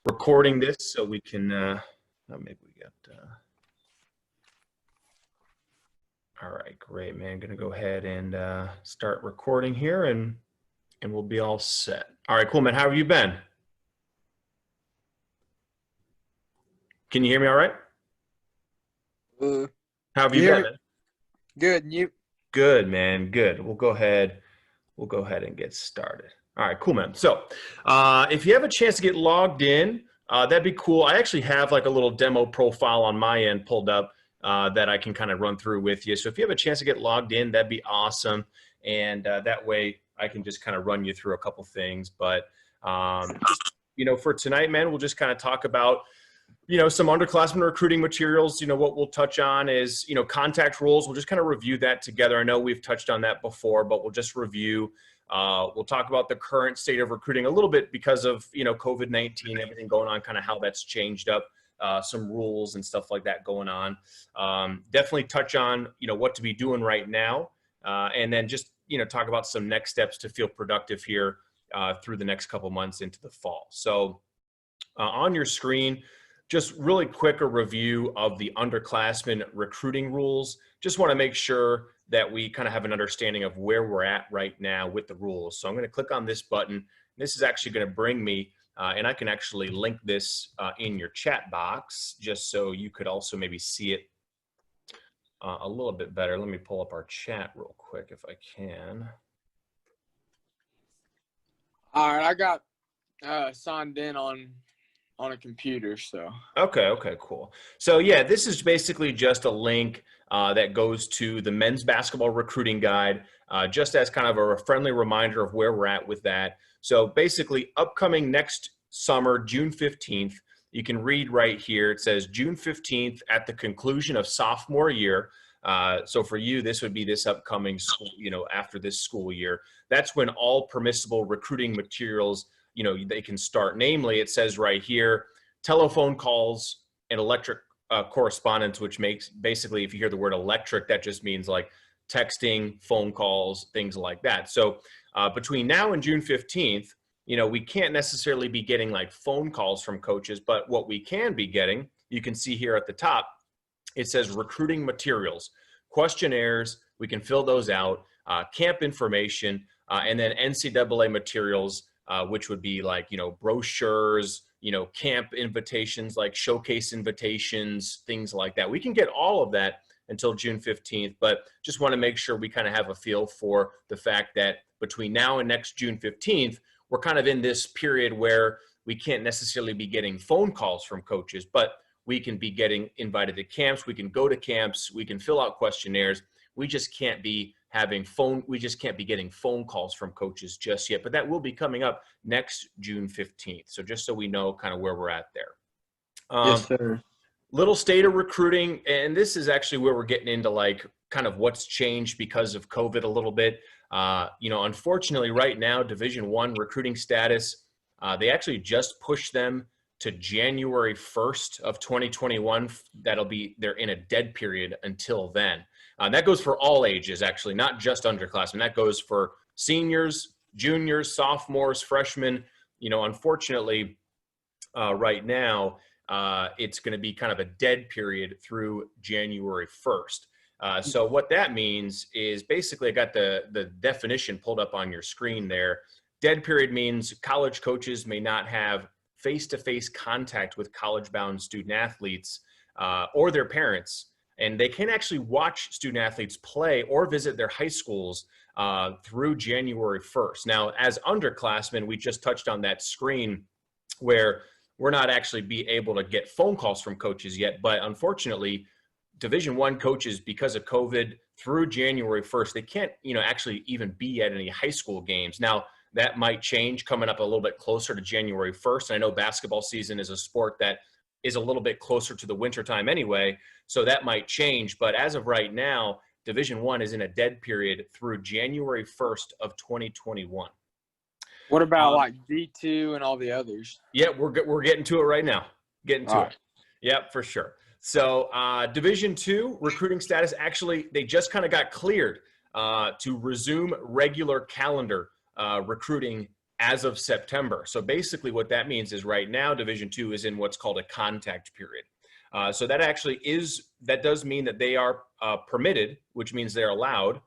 recording this so we can, maybe we got, all right, great, man. Gonna go ahead and start recording here and we'll be all set. All right, cool, man. How have you been? Can you hear me all right? How have you been, man? Good, and you? Good, man, good. We'll go ahead and get started. All right, cool, man. So if you have a chance to get logged in, that'd be cool. I actually have like a little demo profile on my end pulled up that I can kind of run through with you. So if you have a chance to get logged in, that'd be awesome. And that way I can just kind of run you through a couple things. But, for tonight, man, we'll just kind of talk about, some underclassmen recruiting materials. What we'll touch on is, contact rules. We'll just kind of review that together. I know we've touched on that before, but we'll just review. We'll talk about the current state of recruiting a little bit because of, COVID-19, everything going on, kind of how that's changed up, some rules and stuff like that going on. Definitely touch on, what to be doing right now. And then just, talk about some next steps to feel productive here through the next couple months into the fall. So on your screen, just really quick a review of the underclassmen recruiting rules. Just want to make sure that we kind of have an understanding of where we're at right now with the rules. So I'm going to click on this button. This is actually going to bring me, and I can actually link this in your chat box just so you could also maybe see it a little bit better. Let me pull up our chat real quick if I can. All right, I got signed in on a computer, so. Okay, cool. So yeah, this is basically just a link that goes to the men's basketball recruiting guide, just as kind of a friendly reminder of where we're at with that. So basically upcoming next summer, June 15th, you can read right here. It says June 15th at the conclusion of sophomore year. So for you, this would be this upcoming school, after this school year. That's when all permissible recruiting materials, they can start. Namely, it says right here, telephone calls and electric correspondence, which makes basically, if you hear the word electric, that just means like texting, phone calls, things like that. So between now and June 15th, we can't necessarily be getting like phone calls from coaches, but what we can be getting, you can see here at the top, it says recruiting materials, questionnaires, we can fill those out, camp information, and then NCAA materials, which would be like, brochures, camp invitations, like showcase invitations, things like that. We can get all of that until June 15th, but just want to make sure we kind of have a feel for the fact that between now and next June 15th, we're kind of in this period where we can't necessarily be getting phone calls from coaches, but we can be getting invited to camps. We can go to camps. We can fill out questionnaires. We just can't be getting phone calls from coaches just yet, but that will be coming up next June 15th. So just so we know kind of where we're at there. Yes, sir. Little state of recruiting, and this is actually where we're getting into like kind of what's changed because of COVID a little bit. Unfortunately right now, Division I recruiting status, they actually just pushed them to January 1st of 2021. They're in a dead period until then. That goes for all ages, actually, not just underclassmen. That goes for seniors, juniors, sophomores, freshmen. Unfortunately, right now, it's going to be kind of a dead period through January 1st. So what that means is basically I got the definition pulled up on your screen there. Dead period means college coaches may not have face-to-face contact with college-bound student athletes or their parents, and they can actually watch student athletes play or visit their high schools through January 1st. Now, as underclassmen, we just touched on that screen where we're not actually be able to get phone calls from coaches yet, but unfortunately, Division I coaches, because of COVID, through January 1st, they can't, actually even be at any high school games. Now, that might change coming up a little bit closer to January 1st. And I know basketball season is a sport that is a little bit closer to the winter time anyway, so that might change. But as of right now, Division I is in a dead period through January 1st of 2021. What about like D2 and all the others? Yeah, we're getting to it right now. It. Yep, for sure. So Division II recruiting status, actually, they just kind of got cleared to resume regular calendar recruiting as of September. So basically what that means is right now, Division II is in what's called a contact period. So that does mean that they are permitted, which means they're allowed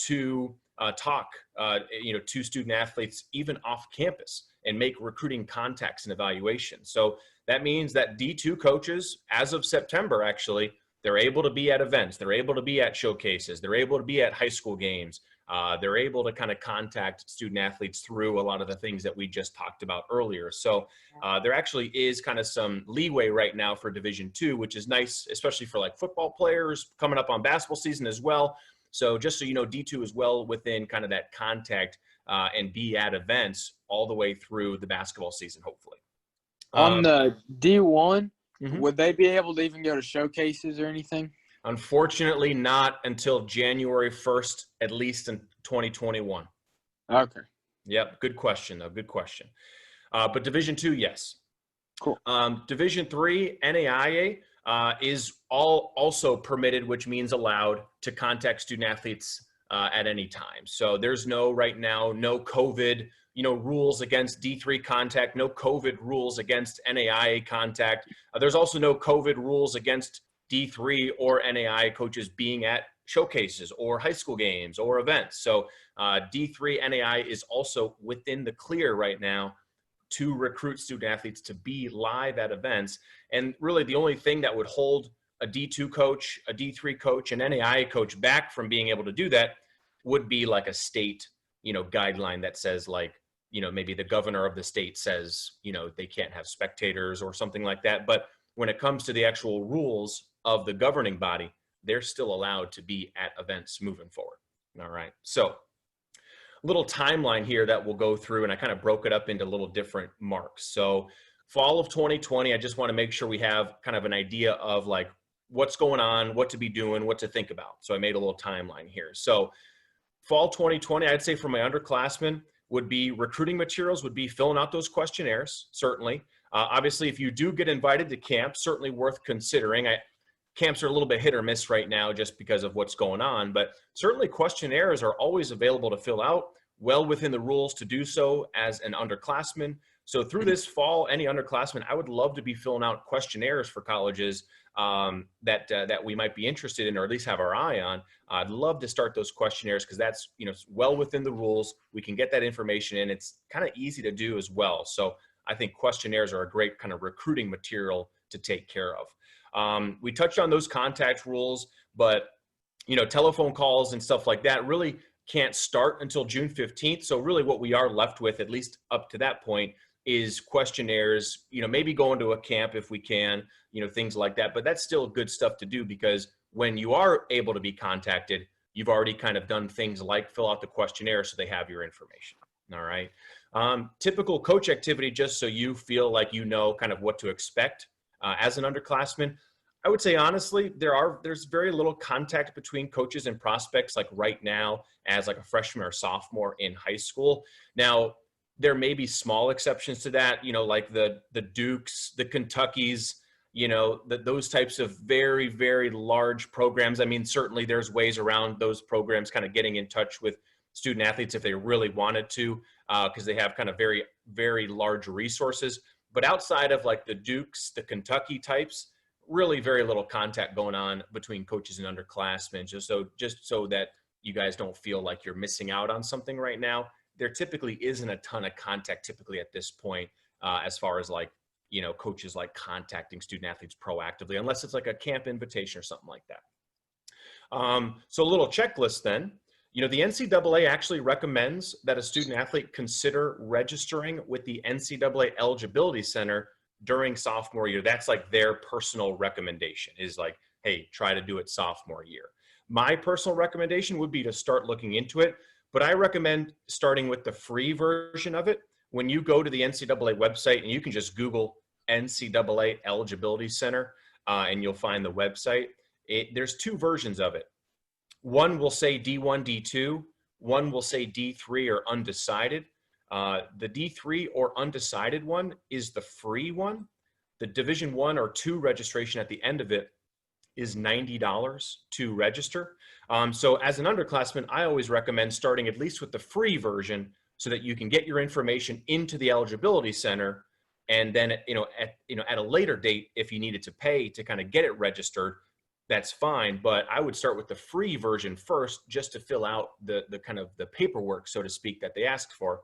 to talk, to student athletes even off campus and make recruiting contacts and evaluations. So that means that D2 coaches, as of September, actually, they're able to be at events, they're able to be at showcases, they're able to be at high school games. They're able to kind of contact student athletes through a lot of the things that we just talked about earlier. So there actually is kind of some leeway right now for Division II, which is nice, especially for like football players coming up on basketball season as well. So just so you know, D2 is well within kind of that contact and be at events all the way through the basketball season, hopefully. On the D1, Mhm. would they be able to even go to showcases or anything? Unfortunately, not until January 1st, at least in 2021. Okay. Yep, good question, though. Good question. But Division II, yes. Cool. Division III, NAIA, is also permitted, which means allowed to contact student athletes at any time. So there's right now, no COVID, rules against D3 contact, no COVID rules against NAIA contact. There's also no COVID rules against D3 or NAIA coaches being at showcases or high school games or events. So D3 NAIA is also within the clear right now to recruit student athletes to be live at events. And really the only thing that would hold a D2 coach, a D3 coach, an NAIA coach back from being able to do that would be like a state, guideline that says like, maybe the governor of the state says, they can't have spectators or something like that. But when it comes to the actual rules of the governing body, they're still allowed to be at events moving forward. All right. So little timeline here that we'll go through, and I kind of broke it up into little different marks. So fall of 2020, I just want to make sure we have kind of an idea of like what's going on, what to be doing, what to think about. So I made a little timeline here. So fall 2020, I'd say for my underclassmen would be recruiting materials, would be filling out those questionnaires, certainly. Obviously, if you do get invited to camp, certainly worth considering. Camps are a little bit hit or miss right now just because of what's going on, but certainly questionnaires are always available to fill out, well within the rules to do so as an underclassman. So through this fall, any underclassmen, I would love to be filling out questionnaires for colleges that we might be interested in, or at least have our eye on. I'd love to start those questionnaires because that's well within the rules. We can get that information in. It's kind of easy to do as well. So I think questionnaires are a great kind of recruiting material to take care of. We touched on those contact rules, but telephone calls and stuff like that really can't start until June 15th. So really what we are left with, at least up to that point, is questionnaires, maybe going to a camp if we can, things like that. But that's still good stuff to do because when you are able to be contacted, you've already kind of done things like fill out the questionnaire so they have your information. All right. Typical coach activity, just so you feel like kind of what to expect as an underclassman. I would say honestly, there's very little contact between coaches and prospects like right now as like a freshman or sophomore in high school. Now, there may be small exceptions to that, like the Dukes, the Kentuckys, those types of very, very large programs. I mean, certainly there's ways around those programs kind of getting in touch with student athletes if they really wanted to, because they have kind of very, very large resources. But outside of like the Dukes, the Kentucky types, really very little contact going on between coaches and underclassmen, just so that you guys don't feel like you're missing out on something right now. There typically isn't a ton of contact typically at this point, as far as like, coaches like contacting student athletes proactively, unless it's like a camp invitation or something like that. So a little checklist then. The NCAA actually recommends that a student athlete consider registering with the NCAA Eligibility Center during sophomore year. That's like their personal recommendation is like, hey, try to do it sophomore year. My personal recommendation would be to start looking into it, but I recommend starting with the free version of it. When you go to the NCAA website, and you can just Google NCAA Eligibility Center, and you'll find the website. There's two versions of it. One will say D1, D2. One will say D3 or undecided. The D3 or undecided one is the free one. The Division 1 or 2 registration at the end of it is $90 to register. So as an underclassman, I always recommend starting at least with the free version so that you can get your information into the eligibility center. And then, at a later date, if you needed to pay to kind of get it registered, that's fine. But I would start with the free version first, just to fill out the kind of the paperwork, so to speak, that they asked for.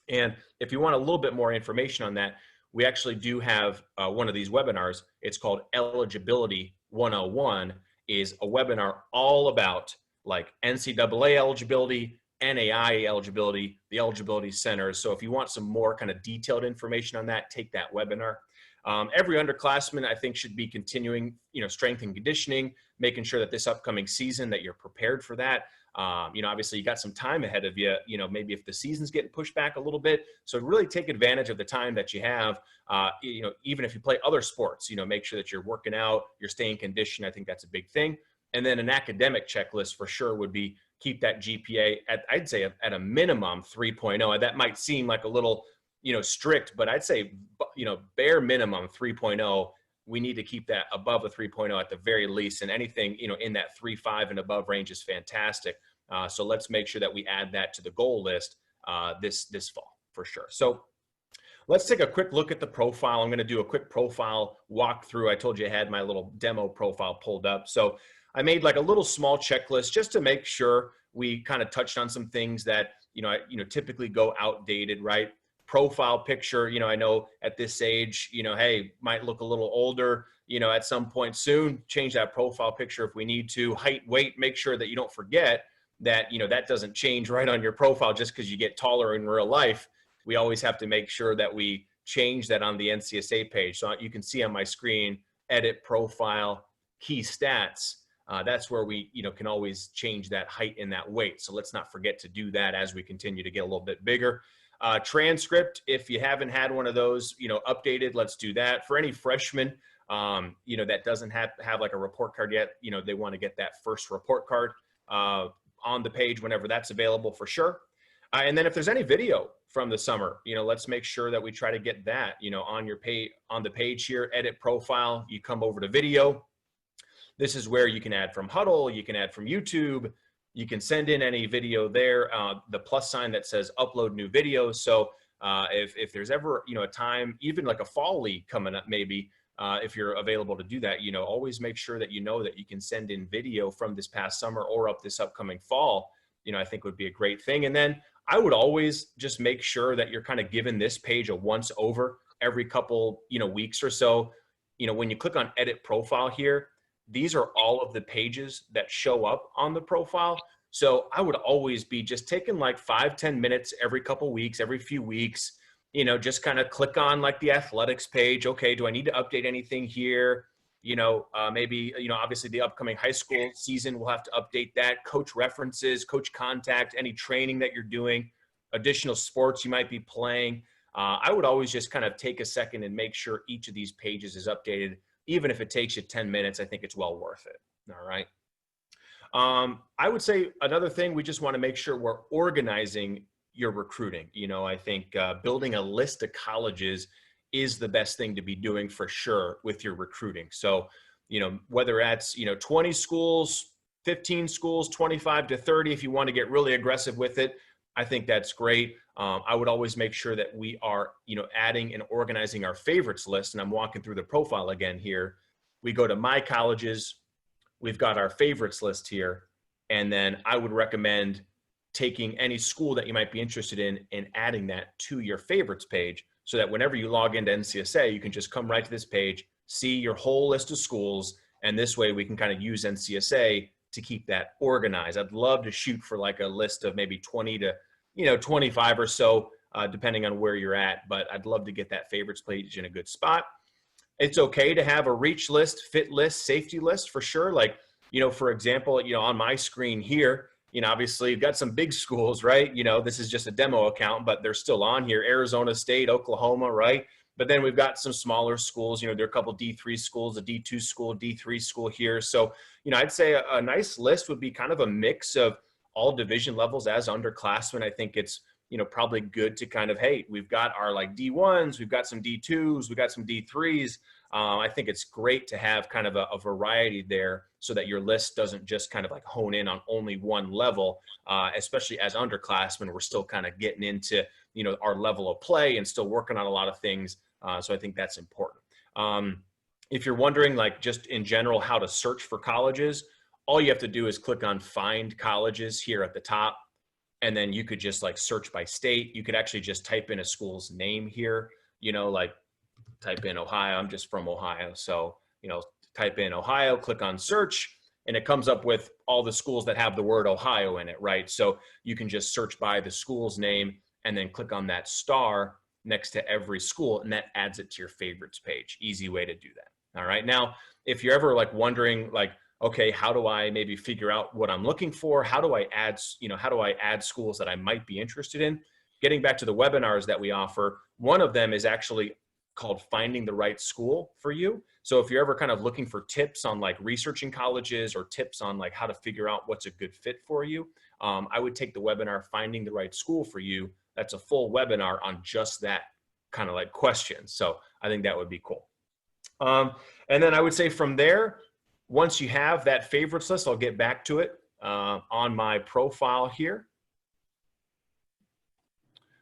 And if you want a little bit more information on that, we actually do have one of these webinars. It's called Eligibility 101, is a webinar all about like NCAA eligibility, NAIA eligibility, the eligibility centers. So if you want some more kind of detailed information on that, take that webinar. Every underclassman, I think, should be continuing, strength and conditioning, making sure that this upcoming season that you're prepared for that. Obviously you got some time ahead of you, maybe if the season's getting pushed back a little bit. So really take advantage of the time that you have, even if you play other sports, make sure that you're working out, you're staying conditioned. I think that's a big thing. And then an academic checklist for sure would be keep that GPA at, I'd say at a minimum 3.0. That might seem like a little, strict, but I'd say, bare minimum 3.0. We need to keep that above a 3.0 at the very least, and anything, in that 3.5 and above range is fantastic. So let's make sure that we add that to the goal list this fall for sure. So let's take a quick look at the profile. I'm going to do a quick profile walkthrough. I told you I had my little demo profile pulled up. So I made like a little small checklist just to make sure we kind of touched on some things that, typically go outdated, right? Profile picture, I know at this age, hey, might look a little older, at some point soon, change that profile picture if we need to. Height, weight, make sure that you don't forget that, that doesn't change right on your profile just because you get taller in real life. We always have to make sure that we change that on the NCSA page. So you can see on my screen, edit profile, key stats. That's where we, can always change that height and that weight. So let's not forget to do that as we continue to get a little bit bigger. Transcript, if you haven't had one of those, updated, let's do that. For any freshmen, that doesn't have like a report card yet, they want to get that first report card on the page whenever that's available for sure. And then if there's any video from the summer, let's make sure that we try to get that, on your page, on the page here, edit profile, you come over to video. This is where you can add from Huddle, you can add from YouTube, you can send in any video there, the plus sign that says upload new video. So if there's ever, a time, even like a fall league coming up, maybe if you're available to do that, always make sure that that you can send in video from this past summer or up this upcoming fall, I think would be a great thing. And then I would always just make sure that you're kind of giving this page a once over every couple, weeks or so. When you click on edit profile here, these are all of the pages that show up on the profile. So I would always be just taking like 5-10 minutes every couple weeks, every few weeks, just kind of click on like the athletics page. Okay, do I need to update anything here? Maybe, obviously the upcoming high school season, we'll have to update that. Coach references, coach contact, any training that you're doing, additional sports you might be playing. I would always just kind of take a second and make sure each of these pages is updated. Even if it takes you 10 minutes, I think it's well worth it. All right. I would say another thing, we just want to make sure we're organizing your recruiting. I think building a list of colleges is the best thing to be doing for sure with your recruiting. So, whether that's, 20 schools, 15 schools, 25 to 30, if you want to get really aggressive with it, I think that's great. I would always make sure that we are, adding and organizing our favorites list. And I'm walking through the profile again here. We go to my colleges. We've got our favorites list here. And then I would recommend taking any school that you might be interested in and adding that to your favorites page, so that whenever you log into NCSA, you can just come right to this page, see your whole list of schools. And this way we can kind of use NCSA to keep that organized. I'd love to shoot for like a list of maybe 20 to 25 or so, depending on where you're at, but I'd love to get that favorites page in a good spot. It's okay to have a reach list, fit list, safety list for sure. Like, for example, on my screen here, obviously you've got some big schools, right? This is just a demo account, but they're still on here. Arizona State, Oklahoma, right? But then we've got some smaller schools, there are a couple D3 schools, a D2 school, D3 school here. So, I'd say a nice list would be kind of a mix of all division levels as underclassmen. I think it's probably good to kind of, hey, we've got our like D1s, we've got some D2s, we've got some D3s. I think it's great to have kind of a variety there so that your list doesn't just kind of like hone in on only one level, especially as underclassmen, we're still kind of getting into, our level of play and still working on a lot of things. So I think that's important. If you're wondering, like just in general, how to search for colleges, all you have to do is click on Find Colleges here at the top. And then you could just like search by state. You could actually just type in a school's name here, like type in Ohio. I'm just from Ohio. So, type in Ohio, click on search, and it comes up with all the schools that have the word Ohio in it, right? So you can just search by the school's name and then click on that star next to every school, and that adds it to your favorites page. Easy way to do that. All right. Now, if you're ever like wondering, like, okay, how do I maybe figure out what I'm looking for? How do I add schools that I might be interested in? Getting back to the webinars that we offer, one of them is actually called Finding the Right School for You. So if you're ever kind of looking for tips on like researching colleges or tips on like how to figure out what's a good fit for you, I would take the webinar Finding the Right School for You. That's a full webinar on just that kind of like question. So I think that would be cool. And then I would say from there, once you have that favorites list, I'll get back to it on my profile here.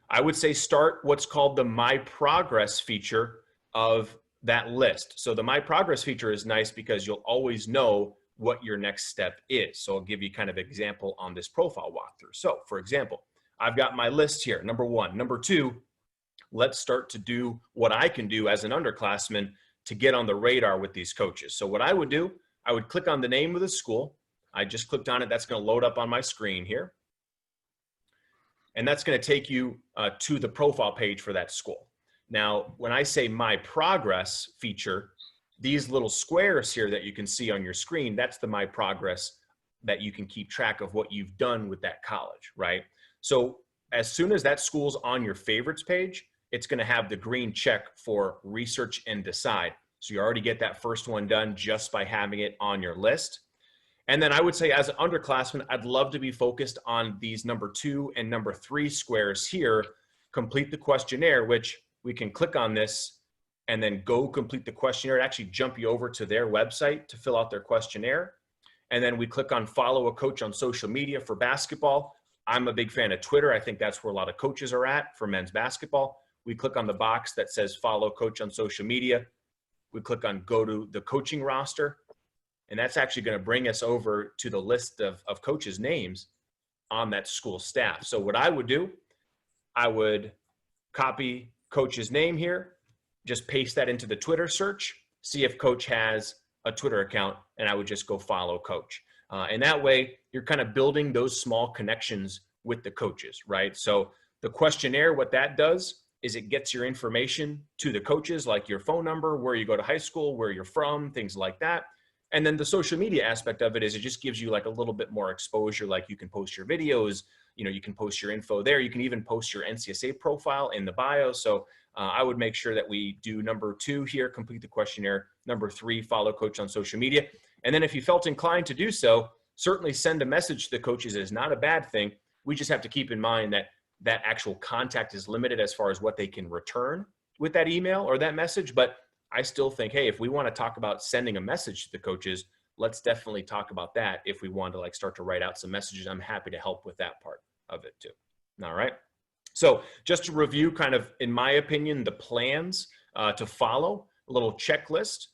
I would say start what's called the My Progress feature of that list. So the My Progress feature is nice because you'll always know what your next step is. So I'll give you kind of example on this profile walkthrough. So for example, I've got my list here, number 1. Number 2, let's start to do what I can do as an underclassman to get on the radar with these coaches. So what I would do, I would click on the name of the school. I just clicked on it. That's going to load up on my screen here. And that's going to take you to the profile page for that school. Now, when I say My Progress feature, these little squares here that you can see on your screen, that's the My Progress that you can keep track of what you've done with that college, right? So as soon as that school's on your favorites page, it's going to have the green check for research and decide. So you already get that first one done just by having it on your list. And then I would say as an underclassman, I'd love to be focused on these number 2 and number 3 squares here. Complete the questionnaire, which we can click on this and then go complete the questionnaire. It actually jump you over to their website to fill out their questionnaire. And then we click on follow a coach on social media for basketball. I'm a big fan of Twitter. I think that's where a lot of coaches are at for men's basketball. We click on the box that says follow coach on social media. We click on go to the coaching roster. And that's actually going to bring us over to the list of coaches' names on that school staff. So what I would do, I would copy coach's name here, just paste that into the Twitter search, see if coach has a Twitter account, and I would just go follow coach. And that way, you're kind of building those small connections with the coaches, right? So the questionnaire, what that does is it gets your information to the coaches, like your phone number, where you go to high school, where you're from, things like that. And then the social media aspect of it is it just gives you like a little bit more exposure. Like you can post your videos, you can post your info there. You can even post your NCSA profile in the bio. So I would make sure that we do number 2 here, complete the questionnaire. Number 3, follow coach on social media. And then if you felt inclined to do so, certainly send a message to the coaches. Is not a bad thing. We just have to keep in mind that that actual contact is limited as far as what they can return with that email or that message. But I still think, hey, if we want to talk about sending a message to the coaches, let's definitely talk about that. If we want to like start to write out some messages, I'm happy to help with that part of it too. All right. So just to review kind of, in my opinion, the plans to follow, a little checklist,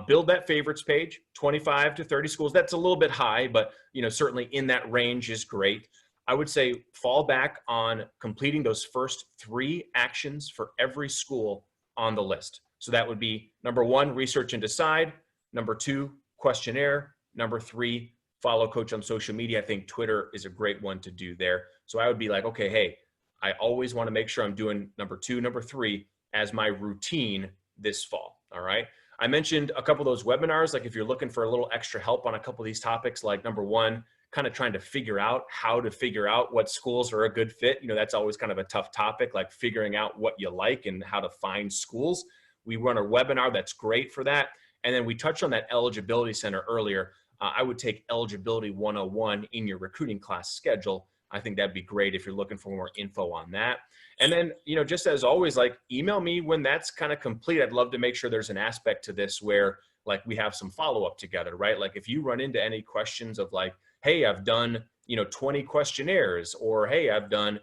build that favorites page, 25 to 30 schools. That's a little bit high, but certainly in that range is great. I would say fall back on completing those first 3 actions for every school on the list. So that would be number 1, research and decide. Number 2, questionnaire. Number 3, follow coach on social media. I think Twitter is a great one to do there. So I would be like, okay, hey, I always want to make sure I'm doing number 2, number 3 as my routine this fall. All right. I mentioned a couple of those webinars. Like if you're looking for a little extra help on a couple of these topics, like number 1, kind of trying to figure out how to figure out what schools are a good fit. That's always kind of a tough topic, like figuring out what you like and how to find schools. We run a webinar that's great for that. And then we touched on that eligibility center earlier. I would take eligibility 101 in your recruiting class schedule I think that'd be great if you're looking for more info on that. And then, just as always, like email me when that's kind of complete. I'd love to make sure there's an aspect to this where like we have some follow-up together, right? Like if you run into any questions of like, hey, I've done, 20 questionnaires, or hey, I've done,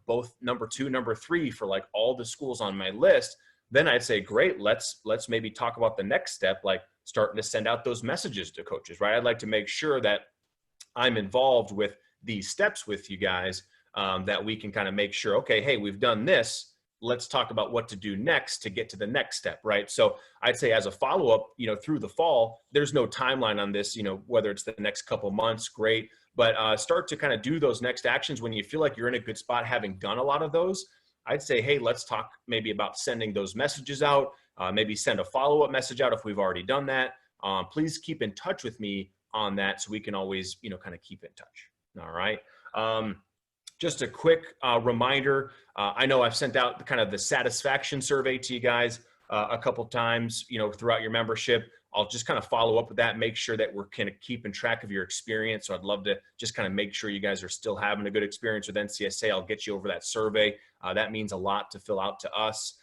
both number 2, number 3 for like all the schools on my list, then I'd say, great, let's maybe talk about the next step, like starting to send out those messages to coaches, right? I'd like to make sure that I'm involved with these steps with you guys, that we can kind of make sure, okay, hey, we've done this. Let's talk about what to do next to get to the next step, right? So I'd say as a follow-up, through the fall, there's no timeline on this, whether it's the next couple months, great. But start to kind of do those next actions when you feel like you're in a good spot, having done a lot of those. I'd say, hey, let's talk maybe about sending those messages out, maybe send a follow-up message out if we've already done that. Please keep in touch with me on that so we can always, kind of keep in touch. All right. Just a quick reminder. I know I've sent out kind of the satisfaction survey to you guys a couple times, throughout your membership. I'll just kind of follow up with that, make sure that we're kind of keeping track of your experience. So I'd love to just kind of make sure you guys are still having a good experience with NCSA. I'll get you over that survey. That means a lot to fill out to us.